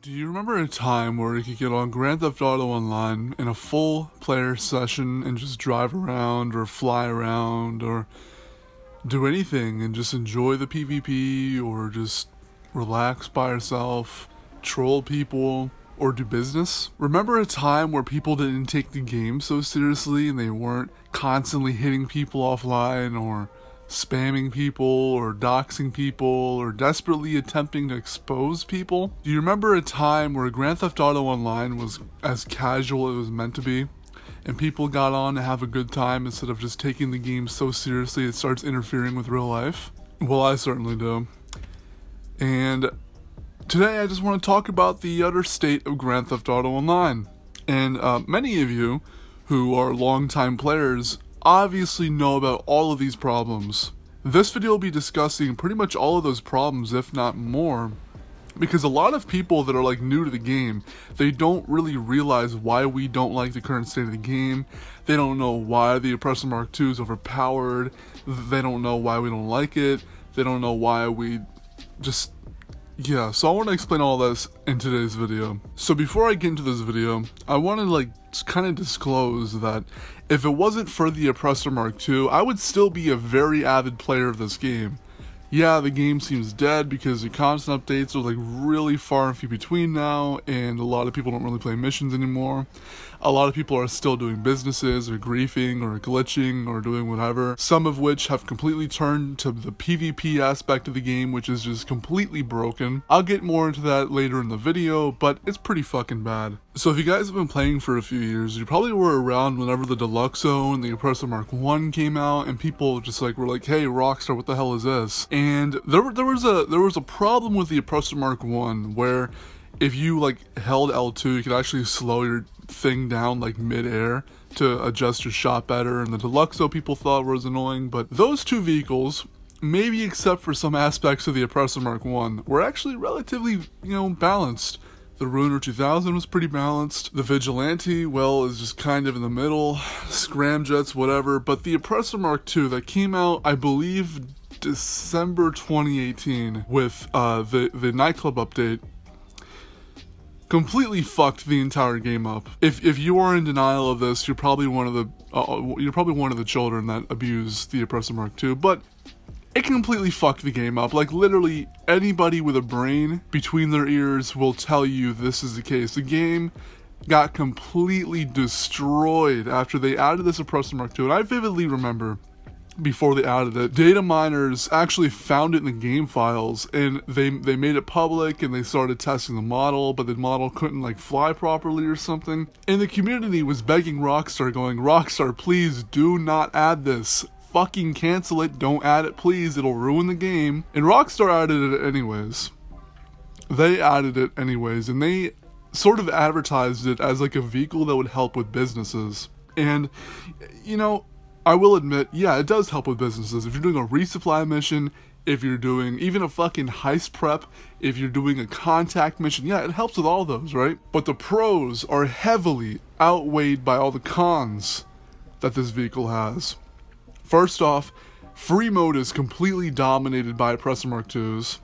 Do you remember a time where you could get on Grand Theft Auto Online in a full player session and just drive around or fly around or do anything and just enjoy the PvP or just relax by yourself, troll people, or do business? Remember a time where people didn't take the game so seriously and they weren't constantly hitting people offline or spamming people or doxing people or desperately attempting to expose people? Do you remember a time where Grand Theft Auto Online was as casual as it was meant to be and people got on to have a good time instead of just taking the game so seriously it starts interfering with real life? Well, I certainly do. And today I just want to talk about the utter state of Grand Theft Auto Online. And many of you who are longtime players obviously know about all of these problems. This video will be discussing pretty much all of those problems, if not more, because a lot of people that are like new to the game, they don't really realize why we don't like the current state of the game. They don't know why the Oppressor MK2s is overpowered. They don't know why we don't like it. They don't know why we just... Yeah, so I want to explain all this in today's video. So before I get into this video, I want to kind of disclose that if it wasn't for the Oppressor MK2, I would still be a very avid player of this game. Yeah, the game seems dead because the content updates are really far and few between now, and a lot of people don't really play missions anymore. A lot of people are still doing businesses or griefing or glitching or doing whatever, some of which have completely turned to the PvP aspect of the game, which is just completely broken. I'll get more into that later in the video, but it's pretty fucking bad. So if you guys have been playing for a few years, you probably were around whenever the Deluxo and the Oppressor MK1 came out, and people just were like, hey, Rockstar, what the hell is this? And there was a problem with the Oppressor MK1 where if you held L2, you could actually slow your thing down mid-air to adjust your shot better, and the Deluxo people thought was annoying. But those two vehicles, maybe except for some aspects of the Oppressor MK1, were actually relatively, balanced. The Ruiner 2000 was pretty balanced. The Vigilante, well, is just kind of in the middle. Scramjets, whatever. But the Oppressor MK2 that came out, I believe, December 2018 with the nightclub update, completely fucked the entire game up. If you are in denial of this, you're probably one of the children that abuse the Oppressor MK2, but it completely fucked the game up. Literally anybody with a brain between their ears will tell you this is the case. The game got completely destroyed after they added this Oppressor MK2, and I vividly remember before they added it, data miners actually found it in the game files, and they made it public, and they started testing the model, but the model couldn't fly properly or something. And the community was begging Rockstar, going, Rockstar, please do not add this. Fucking cancel it, don't add it, please, it'll ruin the game. And Rockstar added it anyways. They added it anyways, and they sort of advertised it as a vehicle that would help with businesses. And, I will admit, yeah, it does help with businesses. If you're doing a resupply mission, if you're doing even a fucking heist prep, if you're doing a contact mission, yeah, it helps with all those, right? But the pros are heavily outweighed by all the cons that this vehicle has. First off, free mode is completely dominated by Oppressor MK2s.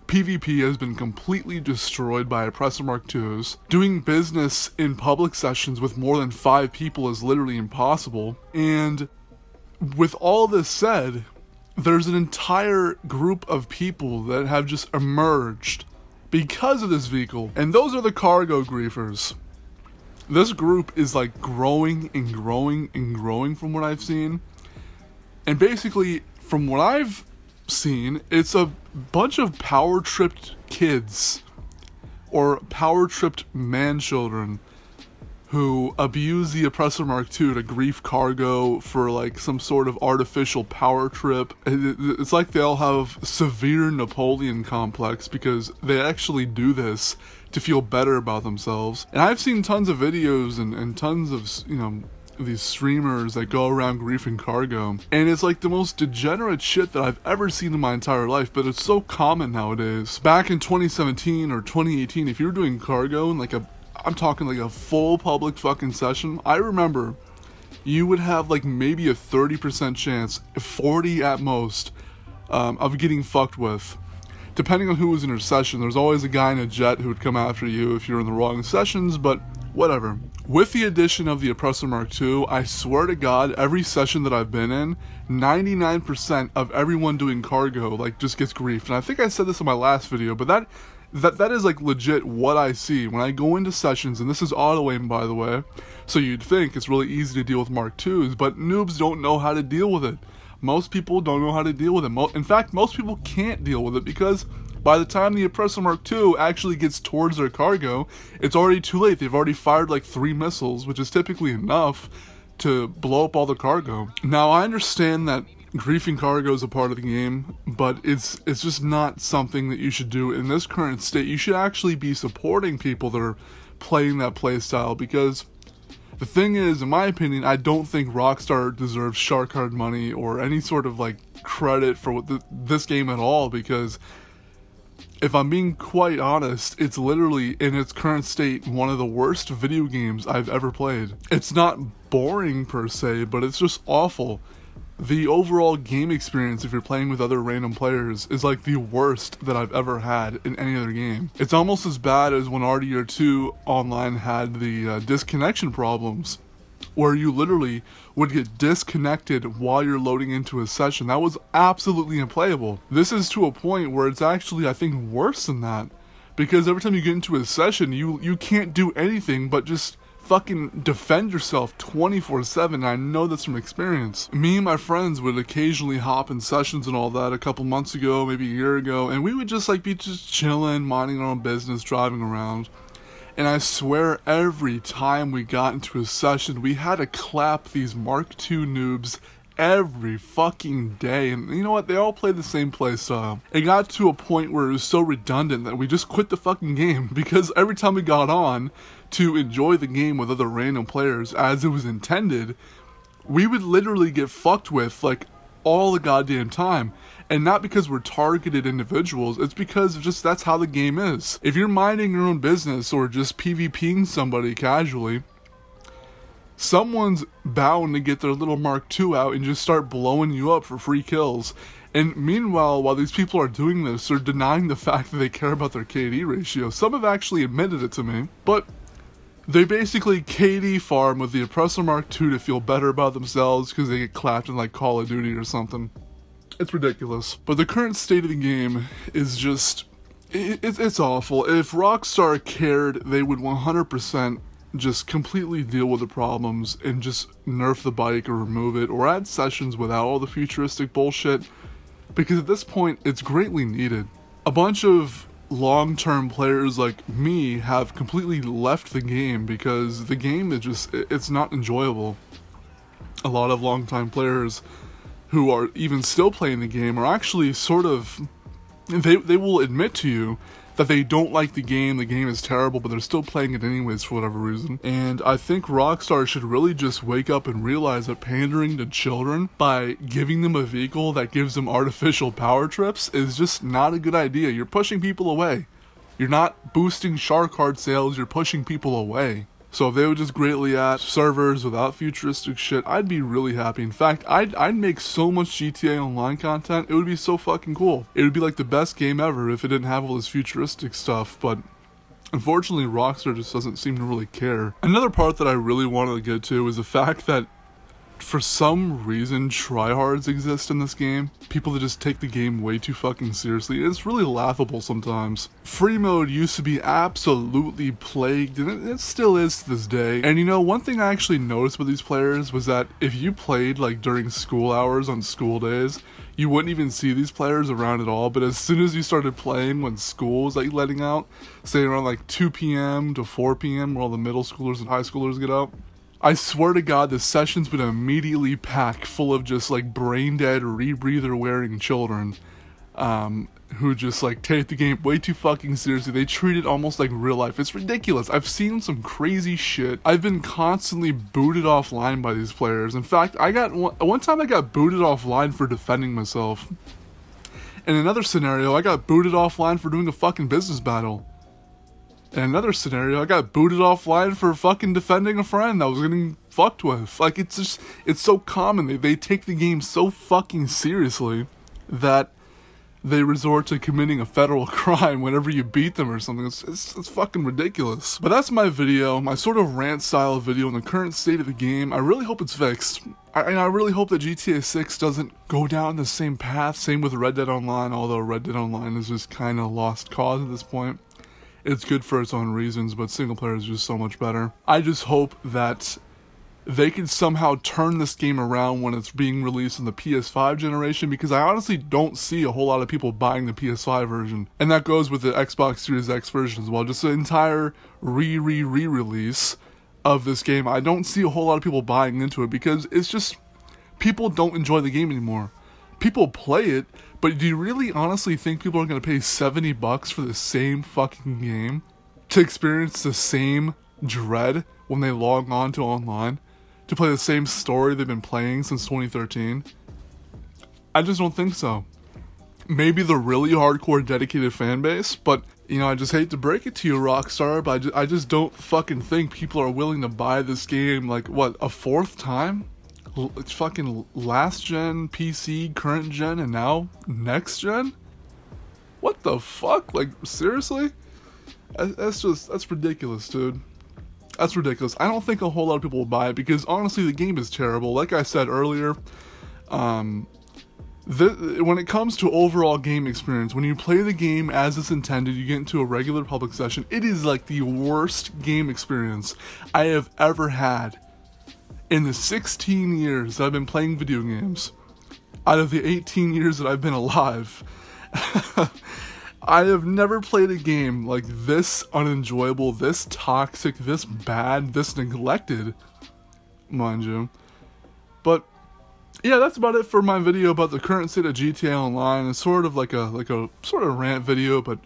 PvP has been completely destroyed by Oppressor MK2s. Doing business in public sessions with more than 5 people is literally impossible. And with all this said, there's an entire group of people that have just emerged because of this vehicle. And those are the cargo griefers. This group is growing and growing and growing from what I've seen. And basically, from what I've seen, it's a bunch of power-tripped kids or power-tripped man-children who abuse the Oppressor MK2 to grief cargo for some sort of artificial power trip. It's like they all have severe Napoleon complex because they actually do this to feel better about themselves. And I've seen tons of videos and tons of, these streamers that go around griefing cargo, and it's the most degenerate shit that I've ever seen in my entire life, but it's so common nowadays. Back in 2017 or 2018, if you were doing cargo in I'm talking a full public fucking session, I remember you would have maybe a 30% chance, 40 at most, of getting fucked with. depending on who was in your session, there's always a guy in a jet who would come after you if you're in the wrong sessions, but whatever. With the addition of the Oppressor MK2, I swear to God, every session that I've been in, 99% of everyone doing cargo, like, just gets griefed. And I think I said this in my last video, but that is, like, legit what I see. When I go into sessions, and this is auto-aim, by the way, so you'd think it's really easy to deal with MK2s, but noobs don't know how to deal with it. Most people don't know how to deal with it. In fact, most people can't deal with it because by the time the Oppressor MK2 actually gets towards their cargo, it's already too late. They've already fired like 3 missiles, which is typically enough to blow up all the cargo. Now, I understand that griefing cargo is a part of the game, but it's just not something that you should do in this current state. You should actually be supporting people that are playing that playstyle, because the thing is, in my opinion, I don't think Rockstar deserves shark card money or any sort of like credit for this game at all, because if I'm being quite honest, it's literally, in its current state, one of the worst video games I've ever played. It's not boring per se, but it's just awful. The overall game experience, if you're playing with other random players, is like the worst that I've ever had in any other game. It's almost as bad as when RDR2 online had the disconnection problems, where you literally would get disconnected while you're loading into a session. That was absolutely unplayable. This is to a point where it's actually, I think, worse than that, because every time you get into a session, you can't do anything but just fucking defend yourself 24/7. I know that's from experience. Me and my friends would occasionally hop in sessions and all that a couple months ago, maybe a year ago, and we would just like be just chilling, minding our own business, driving around. And I swear every time we got into a session, we had to clap these MK2 noobs every fucking day. And you know what? They all play the same playstyle. It got to a point where it was so redundant that we just quit the fucking game, because every time we got on to enjoy the game with other random players as it was intended, we would literally get fucked with like all the goddamn time. And not because we're targeted individuals, it's because just that's how the game is. If you're minding your own business or just PvPing somebody casually, someone's bound to get their little MK2 out and just start blowing you up for free kills. And meanwhile, while these people are doing this, they're denying the fact that they care about their KD ratio. Some have actually admitted it to me, but they basically KD farm with the Oppressor MK2 to feel better about themselves because they get clapped in like Call of Duty or something. It's ridiculous. But the current state of the game is just, it's awful. If Rockstar cared, they would 100% just completely deal with the problems and just nerf the bike or remove it or add sessions without all the futuristic bullshit, because at this point it's greatly needed. A bunch of long-term players like me have completely left the game because the game is just, it's not enjoyable. A lot of long-time players who are even still playing the game are actually sort of, they will admit to you that they don't like the game is terrible, but they're still playing it anyways for whatever reason. And I think Rockstar should really just wake up and realize that pandering to children by giving them a vehicle that gives them artificial power trips is just not a good idea. You're pushing people away. You're not boosting shark card sales, you're pushing people away. So if they would just greatly add servers without futuristic shit, I'd be really happy. In fact, I'd make so much GTA Online content, it would be so fucking cool. It would be like the best game ever if it didn't have all this futuristic stuff, but unfortunately Rockstar just doesn't seem to really care. Another part that I really wanted to get to is the fact that for some reason tryhards exist in this game. People that just take the game way too fucking seriously. It's really laughable sometimes. Free mode used to be absolutely plagued, and it still is to this day. And you know, one thing I actually noticed with these players was that if you played like during school hours on school days, you wouldn't even see these players around at all. But as soon as you started playing when school was like letting out, say around like 2 p.m. to 4 p.m. where all the middle schoolers and high schoolers get out, I swear to God, the sessions would immediately pack full of just like brain dead, rebreather wearing children who just like take the game way too fucking seriously. They treat it almost like real life. It's ridiculous. I've seen some crazy shit. I've been constantly booted offline by these players. In fact, I got one time I got booted offline for defending myself. In another scenario, I got booted offline for doing a fucking business battle. In another scenario, I got booted offline for fucking defending a friend that was getting fucked with. Like, it's just, it's so common. They take the game so fucking seriously that they resort to committing a federal crime whenever you beat them or something. It's fucking ridiculous. But that's my video, my sort of rant style video on the current state of the game. I really hope it's fixed. I really hope that GTA 6 doesn't go down the same path. Same with Red Dead Online, although Red Dead Online is just kind of lost cause at this point. It's good for its own reasons, but single player is just so much better. I just hope that they can somehow turn this game around when it's being released in the PS5 generation, because I honestly don't see a whole lot of people buying the PS5 version. And that goes with the Xbox Series X version as well. Just an entire re-release of this game. I don't see a whole lot of people buying into it because it's just, people don't enjoy the game anymore. People play it, but do you really honestly think people are going to pay $70 for the same fucking game to experience the same dread when they log on to online, to play the same story they've been playing since 2013? I just don't think so. Maybe the really hardcore dedicated fan base, but you know, I just hate to break it to you, Rockstar, but I just don't fucking think people are willing to buy this game, like, what, a fourth time? It's fucking last gen, PC, current gen, and now next gen? What the fuck? Like, seriously? That's ridiculous, dude. That's ridiculous. I don't think a whole lot of people will buy it because, honestly, the game is terrible. Like I said earlier, when it comes to overall game experience, when you play the game as it's intended, you get into a regular public session, it is like the worst game experience I have ever had in the 16 years that I've been playing video games. Out of the 18 years that I've been alive, I have never played a game like this unenjoyable, this toxic, this bad, this neglected, mind you. But yeah, that's about it for my video about the current state of GTA Online. It's sort of like a sort of rant video, but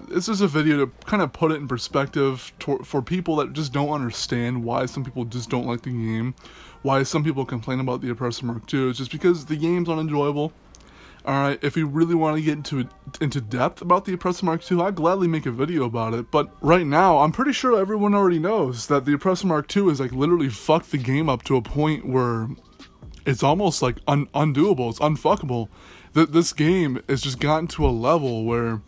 it's just a video to kind of put it in perspective for people that just don't understand why some people just don't like the game, why some people complain about the Oppressor MK2s. It's just because the game's unenjoyable. Alright, if you really want to get into depth about the Oppressor MK2, I'd gladly make a video about it, but right now, I'm pretty sure everyone already knows that the Oppressor MK2 is like literally fucked the game up to a point where it's almost like undoable, it's unfuckable. This game has just gotten to a level where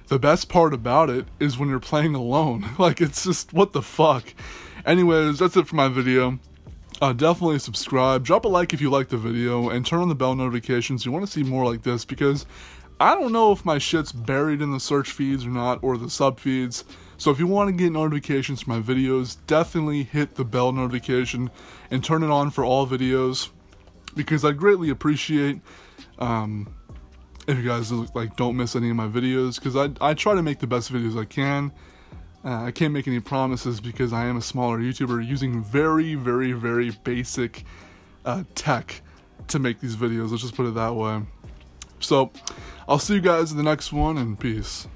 the best part about it is when you're playing alone. Like, it's just, what the fuck. Anyways, that's it for my video. Definitely subscribe, drop a like if you like the video, and turn on the bell notifications if you want to see more like this, because I don't know if my shit's buried in the search feeds or not, or the sub feeds. So if you want to get notifications for my videos, definitely hit the bell notification and turn it on for all videos, because I greatly appreciate if you guys like don't miss any of my videos, because I try to make the best videos I can. I can't make any promises because I am a smaller YouTuber using very, very, very basic tech to make these videos. Let's just put it that way. So, I'll see you guys in the next one, and peace.